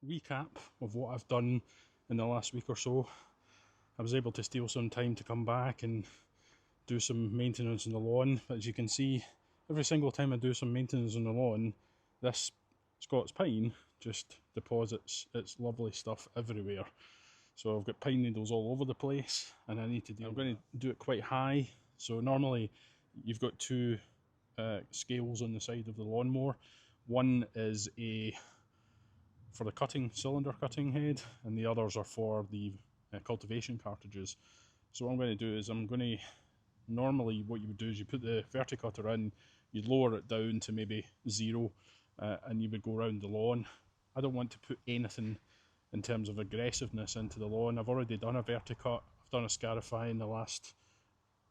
recap of what I've done in the last week or so. I was able to steal some time to come back and do some maintenance on the lawn, but as you can see, every single time I do some maintenance on the lawn, this Scots Pine just deposits its lovely stuff everywhere. So I've got pine needles all over the place, and I need to I'm going to do it quite high. So normally you've got two scales on the side of the lawnmower. One is for the cutting, cylinder cutting head, and the others are for the cultivation cartridges. So what I'm going to do is normally what you would do is you put the verticutter in, you'd lower it down to maybe 0, and you would go around the lawn. I don't want to put anything in terms of aggressiveness into the lawn. I've already done a verticut, I've done a scarify in the last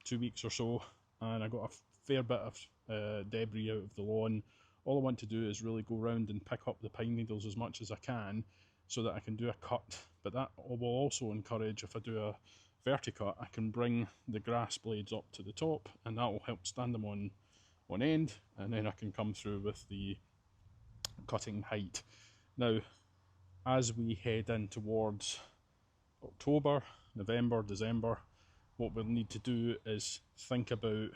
2 weeks or so, and I got a fair bit of debris out of the lawn. All I want to do is really go around and pick up the pine needles as much as I can so that I can do a cut. But that will also encourage, if I do a verticut, I can bring the grass blades up to the top, and that will help stand them on end, and then I can come through with the cutting height. Now, as we head in towards October, November, December, what we'll need to do is think about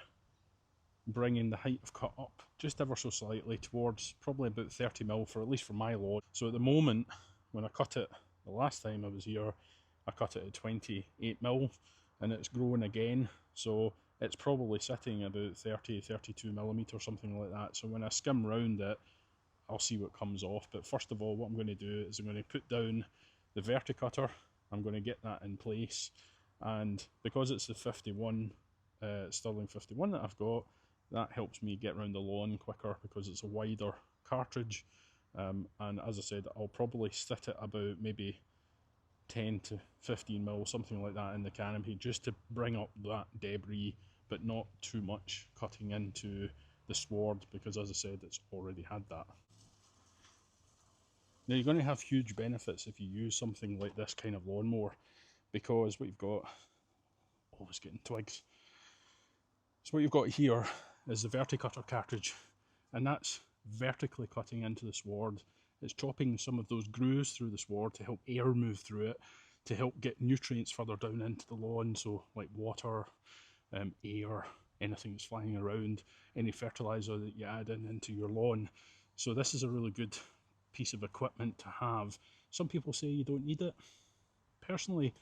bringing the height of cut up just ever so slightly towards probably about 30mm, for at least for my lawn. So at the moment, when I cut it the last time I was here, I cut it at 28mm, and it's grown again, so it's probably sitting about 32mm or something like that. So when I skim round it, I'll see what comes off. But first of all, what I'm going to do is I'm going to put down the verticutter. I'm going to get that in place, and because it's the 51 Stirling 51 that I've got, that helps me get around the lawn quicker because it's a wider cartridge. And as I said, I'll probably sit it about maybe 10 to 15mm, something like that, in the canopy, just to bring up that debris, but not too much cutting into the sward, because as I said, it's already had that. Now, you're going to have huge benefits if you use something like this kind of lawnmower, because what you've got, always getting twigs. So what you've got here is the verticutter cartridge, and that's vertically cutting into the sward. It's chopping some of those grooves through the sward to help air move through it, to help get nutrients further down into the lawn, so like water, air, anything that's flying around, any fertiliser that you add into your lawn. So this is a really good piece of equipment to have. Some people say you don't need it. Personally,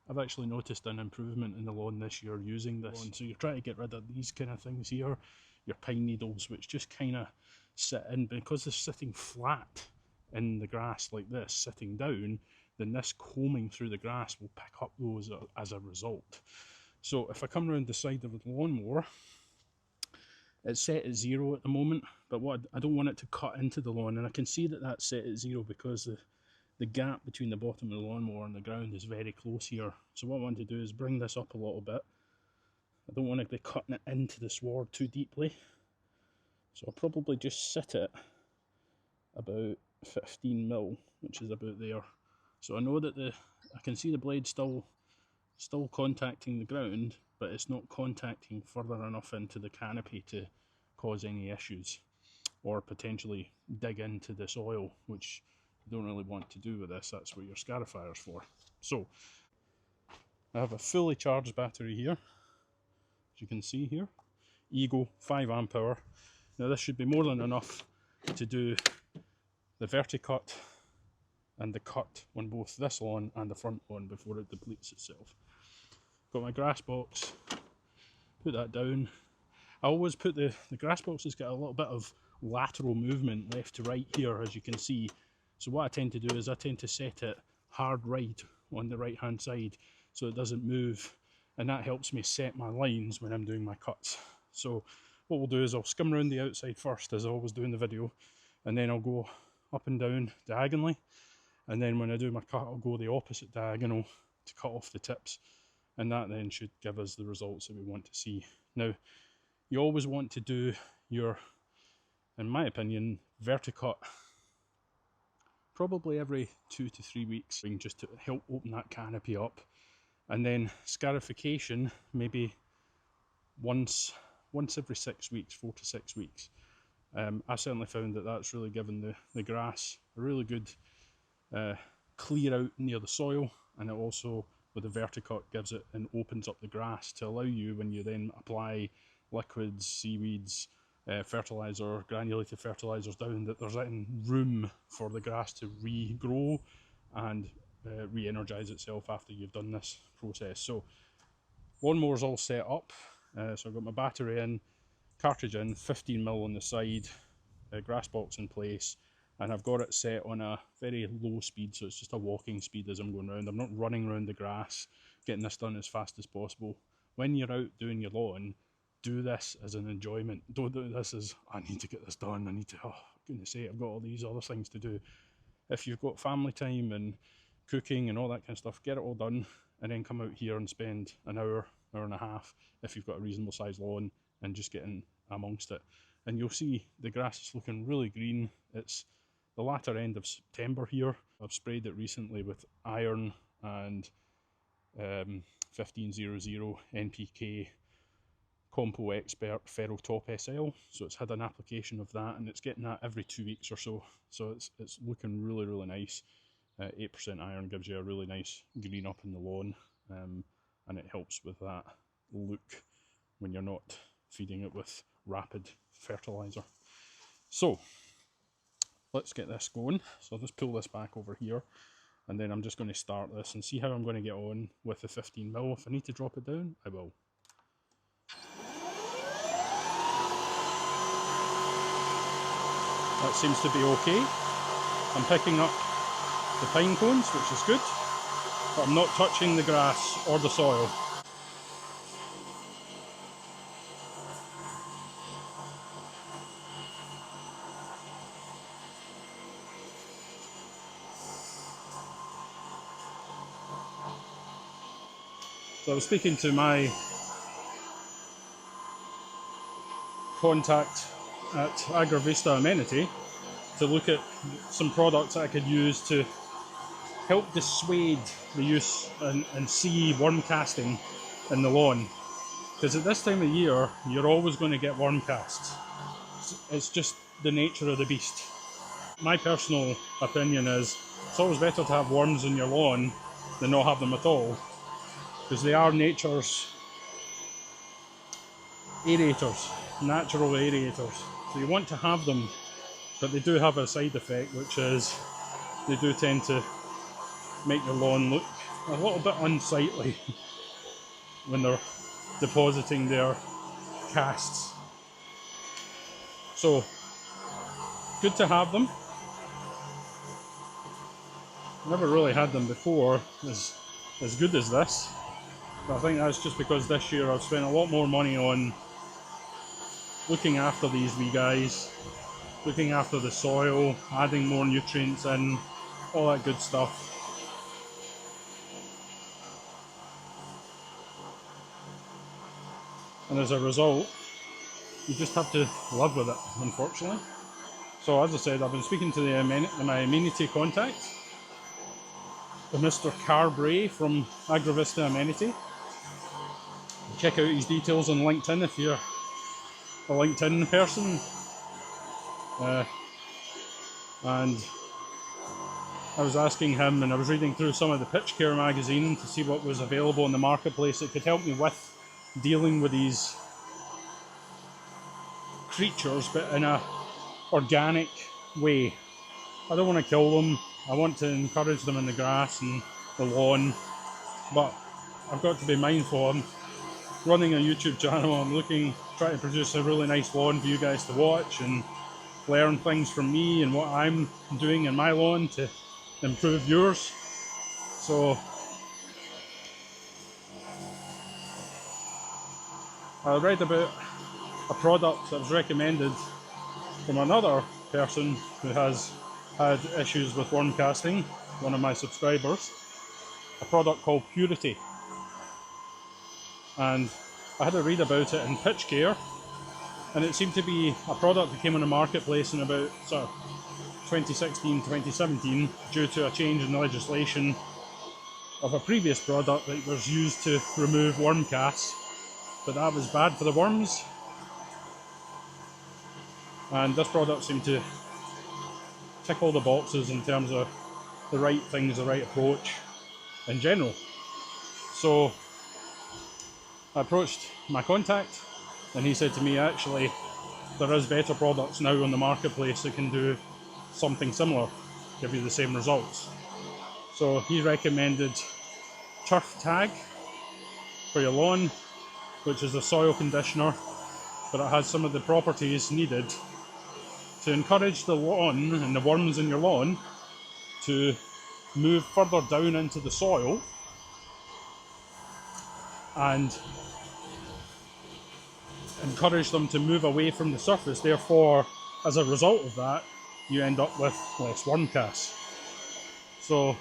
I've actually noticed an improvement in the lawn this year using this. So you're trying to get rid of these kind of things here, your pine needles, which just kind of sit in, because they're sitting flat in the grass like this, sitting down, then this combing through the grass will pick up those as a result. So if I come around the side of the lawnmower, it's set at 0 at the moment, but I don't want it to cut into the lawn, and I can see that that's set at 0 because the gap between the bottom of the lawnmower and the ground is very close here. So what I want to do is bring this up a little bit. I don't want to be cutting it into the sward too deeply, so I'll probably just sit it about 15mm, which is about there. So I know that I can see the blade still contacting the ground, but it's not contacting further enough into the canopy to cause any issues, or potentially dig into the soil, which you don't really want to do with this. That's what your scarifier's for. So I have a fully charged battery here, as you can see here, Ego 5Ah. Now this should be more than enough to do the verticut and the cut on both this lawn and the front lawn before it depletes itself. Got my grass box, put that down. I always put the grass box has got a little bit of lateral movement left to right here, as you can see. So what I tend to do is I tend to set it hard right on the right hand side so it doesn't move, and that helps me set my lines when I'm doing my cuts. So what we'll do is I'll skim around the outside first, as I always do in the video, and then I'll go up and down diagonally, and then when I do my cut I'll go the opposite diagonal to cut off the tips, and that then should give us the results that we want to see. Now, you always want to do your, in my opinion, verticut probably every 2 to 3 weeks, just to help open that canopy up, and then scarification maybe once every 6 weeks, 4 to 6 weeks. I certainly found that that's really given the grass a really good clear out near the soil, and it also, with the VERTICUT, gives it and opens up the grass to allow you, when you then apply liquids, seaweeds, fertiliser, granulated fertilisers down, that there's then room for the grass to regrow and re-energise itself after you've done this process. So lawnmower's all set up, so I've got my battery in, cartridge in, 15mm on the side, grass box in place, and I've got it set on a very low speed, so it's just a walking speed as I'm going around. I'm not running around the grass, getting this done as fast as possible. When you're out doing your lawn, do this as an enjoyment. Don't do this as, I need to get this done, I need to, oh goodness sake, I've got all these other things to do. If you've got family time and cooking and all that kind of stuff, get it all done, and then come out here and spend an hour, hour and a half, if you've got a reasonable sized lawn, and just get in amongst it. And you'll see the grass is looking really green. It's the latter end of September here. I've sprayed it recently with iron and 1500 NPK Compo Expert Ferro Top SL, so it's had an application of that, and it's getting that every 2 weeks or so. So it's looking really, really nice. 8% iron gives you a really nice green up in the lawn, and it helps with that look when you're not feeding it with rapid fertiliser. So let's get this going. So I'll just pull this back over here, and then I'm just going to start this and see how I'm going to get on with the 15mm. If I need to drop it down, I will. That seems to be okay. I'm picking up the pine cones, which is good, but I'm not touching the grass or the soil. So I was speaking to my contact at Agravista Amenity to look at some products I could use to help dissuade the use and see worm casting in the lawn. Because at this time of year, you're always going to get worm casts. It's just the nature of the beast. My personal opinion is it's always better to have worms in your lawn than not have them at all, because they are nature's aerators, natural aerators. So you want to have them, but they do have a side effect, which is they do tend to make your lawn look a little bit unsightly when they're depositing their casts. So good to have them. Never really had them before as good as this, but I think that's just because this year I've spent a lot more money on looking after these wee guys, looking after the soil, adding more nutrients in, all that good stuff. And as a result, you just have to live with it, unfortunately. So as I said, I've been speaking to my amenity contact, Mr. Carbray from Agravista Amenity. Check out his details on LinkedIn if you're a LinkedIn person. And I was asking him, and I was reading through some of the Pitch Care magazine to see what was available in the marketplace that could help me with dealing with these creatures, but in a organic way. I don't want to kill them. I want to encourage them in the grass and the lawn, but I've got to be mindful. I'm running a YouTube channel. I'm trying to produce a really nice lawn for you guys to watch and learn things from me and what I'm doing in my lawn to improve yours. So I read about a product that was recommended from another person who has had issues with worm casting, one of my subscribers, a product called Purity. And I had a read about it in Pitch Care, and it seemed to be a product that came on the marketplace in about 2016, 2017, due to a change in legislation of a previous product that was used to remove worm casts, but that was bad for the worms. And this product seemed to tick all the boxes in terms of the right things, the right approach in general. So I approached my contact and he said to me, actually, there is better products now on the marketplace that can do something similar, give you the same results. So he recommended Turf Tag for your lawn, which is a soil conditioner, but it has some of the properties needed to encourage the lawn and the worms in your lawn to move further down into the soil and encourage them to move away from the surface. Therefore, as a result of that, you end up with less worm casts. So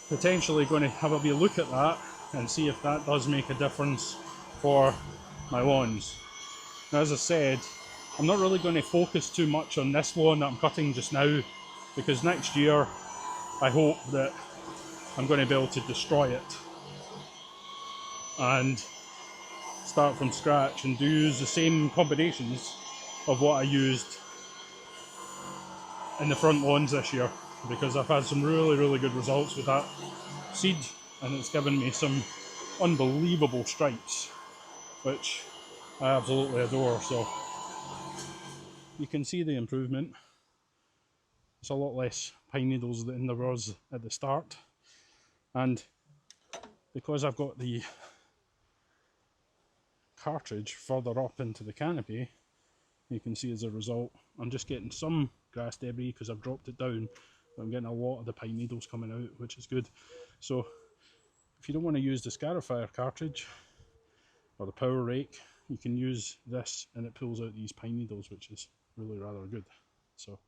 potentially going to have a wee look at that and see if that does make a difference for my lawns. Now, as I said, I'm not really going to focus too much on this lawn that I'm cutting just now, because next year I hope that I'm going to be able to destroy it and start from scratch and use the same combinations of what I used in the front lawns this year, because I've had some really good results with that seed and it's given me some unbelievable stripes, which I absolutely adore. So you can see the improvement. It's a lot less pine needles than there was at the start, and because I've got the cartridge further up into the canopy, you can see as a result I'm just getting some grass debris because I've dropped it down, but I'm getting a lot of the pine needles coming out, which is good. So if you don't want to use the scarifier cartridge or the power rake, you can use this and it pulls out these pine needles, which is really rather good. So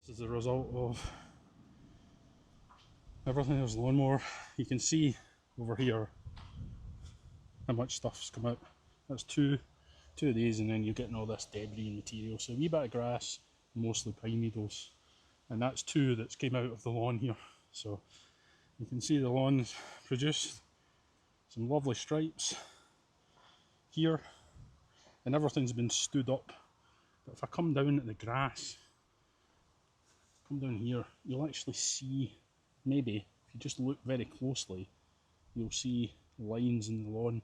this is the result of everything. There's lawnmower. You can see over here how much stuff's come out. That's two of these, and then you're getting all this debris material. So a wee bit of grass, mostly pine needles, and that's two that's came out of the lawn here. So you can see the lawn's produced some lovely stripes here, and everything's been stood up. But if I come down at the grass, come down here, you'll actually see, maybe if you just look very closely, you'll see lines in the lawn,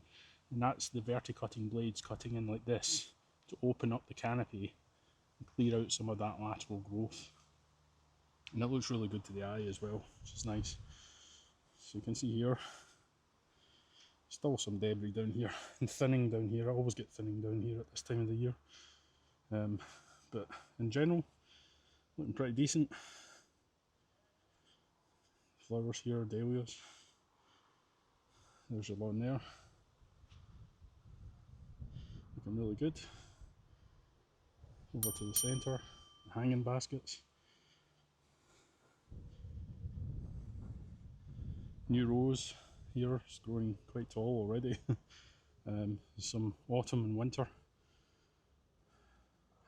and that's the verticutting blades cutting in like this to open up the canopy and clear out some of that lateral growth. And it looks really good to the eye as well, which is nice. So you can see here, still some debris down here and thinning down here. I always get thinning down here at this time of the year. But in general, looking pretty decent. Flowers here, dahlias. There's your lawn there. Looking really good. Over to the centre, hanging baskets. New rose here, it's growing quite tall already. Some autumn and winter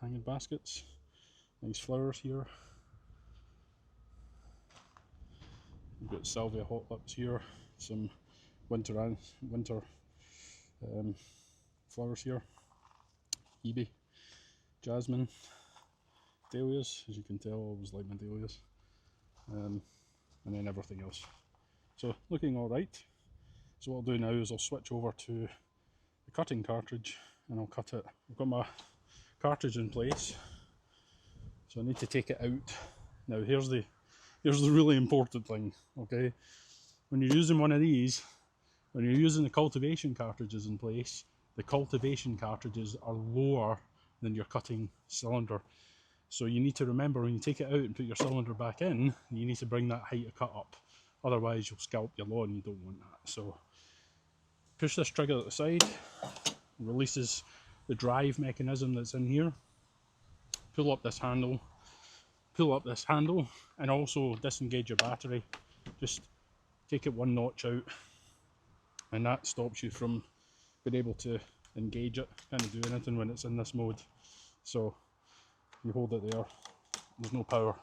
hanging baskets. Nice flowers here. We've got salvia hot lips here, some winter flowers here, hebe, jasmine, dahlias, as you can tell I always like my dahlias, and then everything else. So looking alright. So what I'll do now is I'll switch over to the cutting cartridge and I'll cut it. I've got my cartridge in place, so I need to take it out. Now here's the really important thing, okay? When you're using one of these, when you're using the cultivation cartridges in place, the cultivation cartridges are lower than your cutting cylinder. So you need to remember when you take it out and put your cylinder back in, you need to bring that height of cut up. Otherwise you'll scalp your lawn, you don't want that. So push this trigger at the side, releases the drive mechanism that's in here. Pull up this handle, and also disengage your battery. Just take it one notch out, and that stops you from being able to engage it, can't do anything when it's in this mode. So you hold it there, there's no power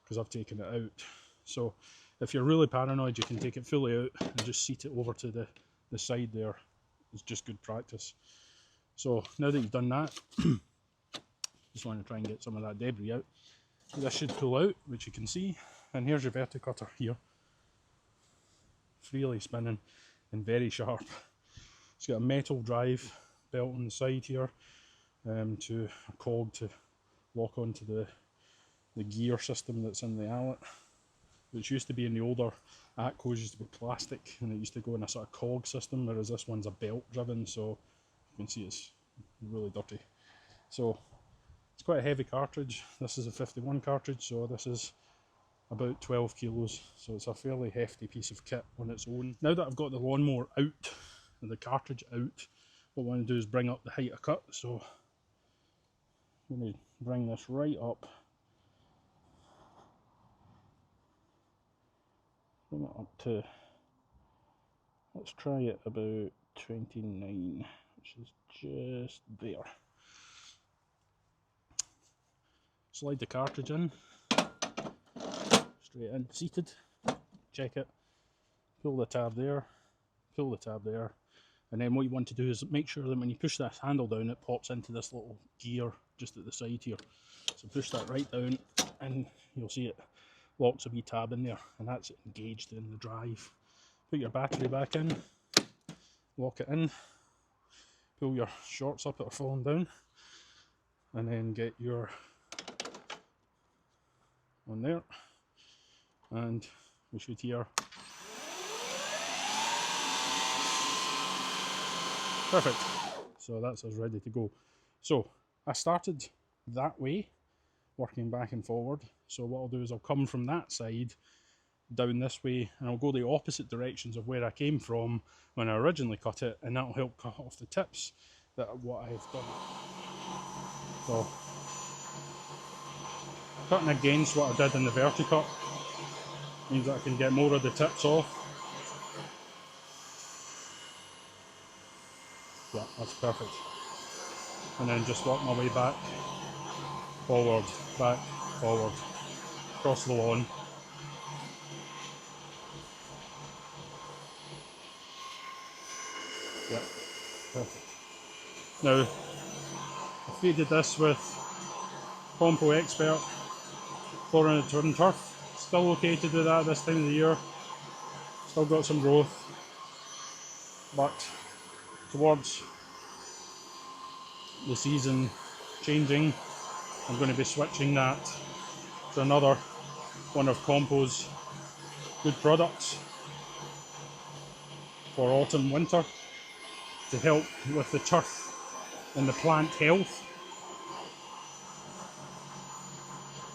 because I've taken it out. So if you're really paranoid, you can take it fully out and just seat it over to the side there. It's just good practice. So now that you've done that, just want to try and get some of that debris out. This should pull out, which you can see, and here's your verticutter here, freely spinning and very sharp. It's got a metal drive belt on the side here, to a cog to lock onto the gear system that's in the eyelet, which used to be in the older Atcos, used to be plastic, and it used to go in a sort of cog system, whereas this one's a belt driven, so you can see it's really dirty. So it's quite a heavy cartridge. This is a 51 cartridge, so this is about 12 kilos, so it's a fairly hefty piece of kit on its own. Now that I've got the lawnmower out and the cartridge out, what I want to do is bring up the height of cut. So I'm going to bring this right up, bring it up to, let's try it about 29, which is just there. Slide the cartridge in, straight in, seated, check it, pull the tab there, and then what you want to do is make sure that when you push this handle down, it pops into this little gear just at the side here. So push that right down and you'll see it locks a wee tab in there, and that's engaged in the drive. Put your battery back in, lock it in, pull your shorts up that are falling down, and then get your on there, and we should hear perfect. So that's us ready to go. So I started that way, working back and forward. So what I'll do is I'll come from that side down this way, and I'll go the opposite directions of where I came from when I originally cut it, and that'll help cut off the tips that what I've done. So cutting against what I did in the VERTICUT means that I can get more of the tips off. Yeah, that's perfect. And then just work my way back, forward, across the lawn. Yeah, perfect. Now, I feeded this with Compo Expert 400 turn turf. Still okay to do that this time of the year. Still got some growth, but towards the season changing, I'm going to be switching that to another one of Compo's good products for autumn winter to help with the turf and the plant health.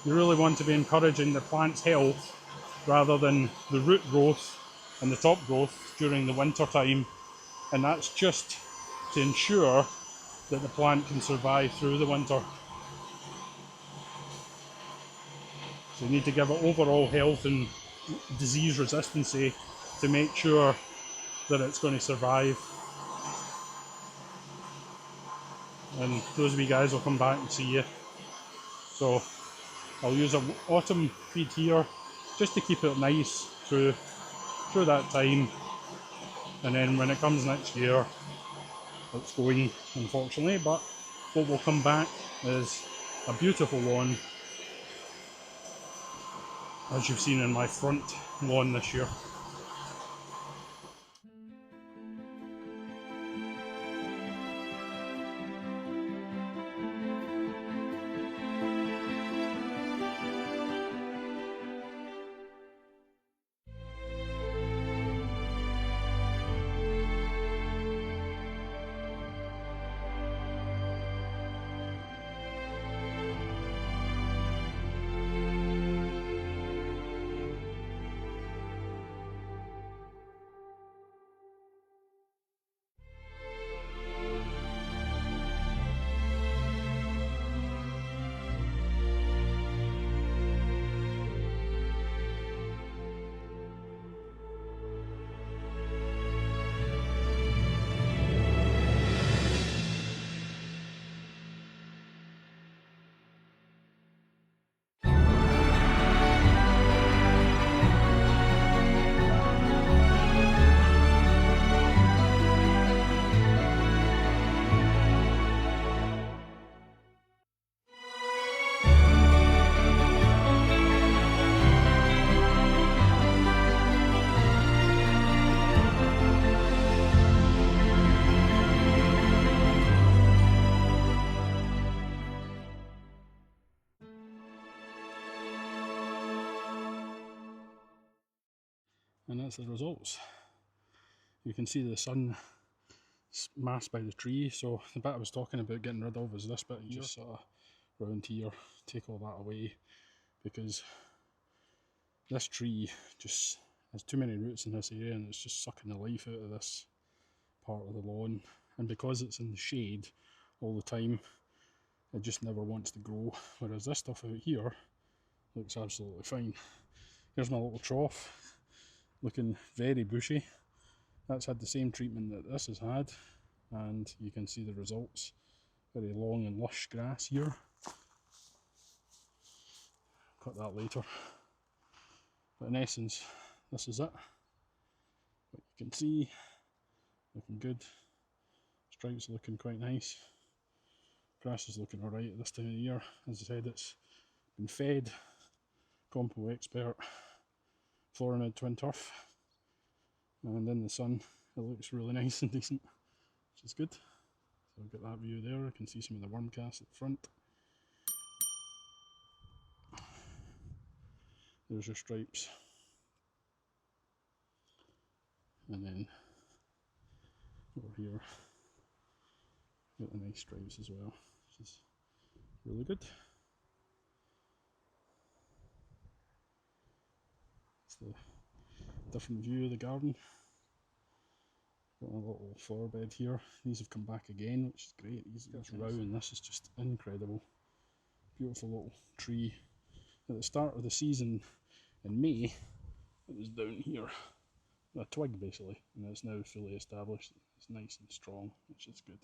You really want to be encouraging the plant's health rather than the root growth and the top growth during the winter time, and that's just to ensure that the plant can survive through the winter. So you need to give it overall health and disease resistancy to make sure that it's going to survive. And those wee guys will come back and see you. So I'll use an autumn feed here just to keep it nice through that time, and then when it comes next year, it's going, unfortunately, but what will come back is a beautiful lawn, as you've seen in my front lawn this year. And that's the results. You can see the sun masked by the tree, so the bit I was talking about getting rid of is this bit here. Just sort of round here, take all that away, because this tree just has too many roots in this area and it's just sucking the life out of this part of the lawn, and because it's in the shade all the time, it just never wants to grow, whereas this stuff out here looks absolutely fine. Here's my little trough, looking very bushy. That's had the same treatment that this has had, and you can see the results. Very long and lush grass here. Cut that later. But in essence, this is it. What you can see, looking good. Stripes looking quite nice. Grass is looking alright at this time of the year. As I said, it's been fed Compo Expert Floramid Twin Turf, and in the sun it looks really nice and decent, which is good. So I've got that view there. I can see some of the worm cast at the front. There's your stripes, and then over here got the nice stripes as well, which is really good. It's the different view of the garden. Got a little flower bed here. These have come back again, which is great. These row, and this is just incredible. Beautiful little tree. At the start of the season in May, it was down here, a twig basically, and it's now fully established. It's nice and strong, which is good.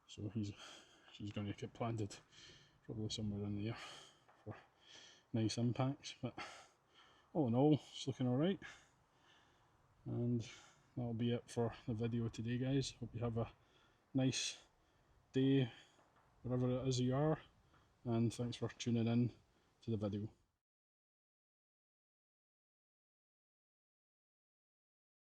So she's going to get planted probably somewhere in there for nice impacts. But all in all, it's looking alright. And that'll be it for the video today, guys. Hope you have a nice day wherever it is you are, and thanks for tuning in to the video.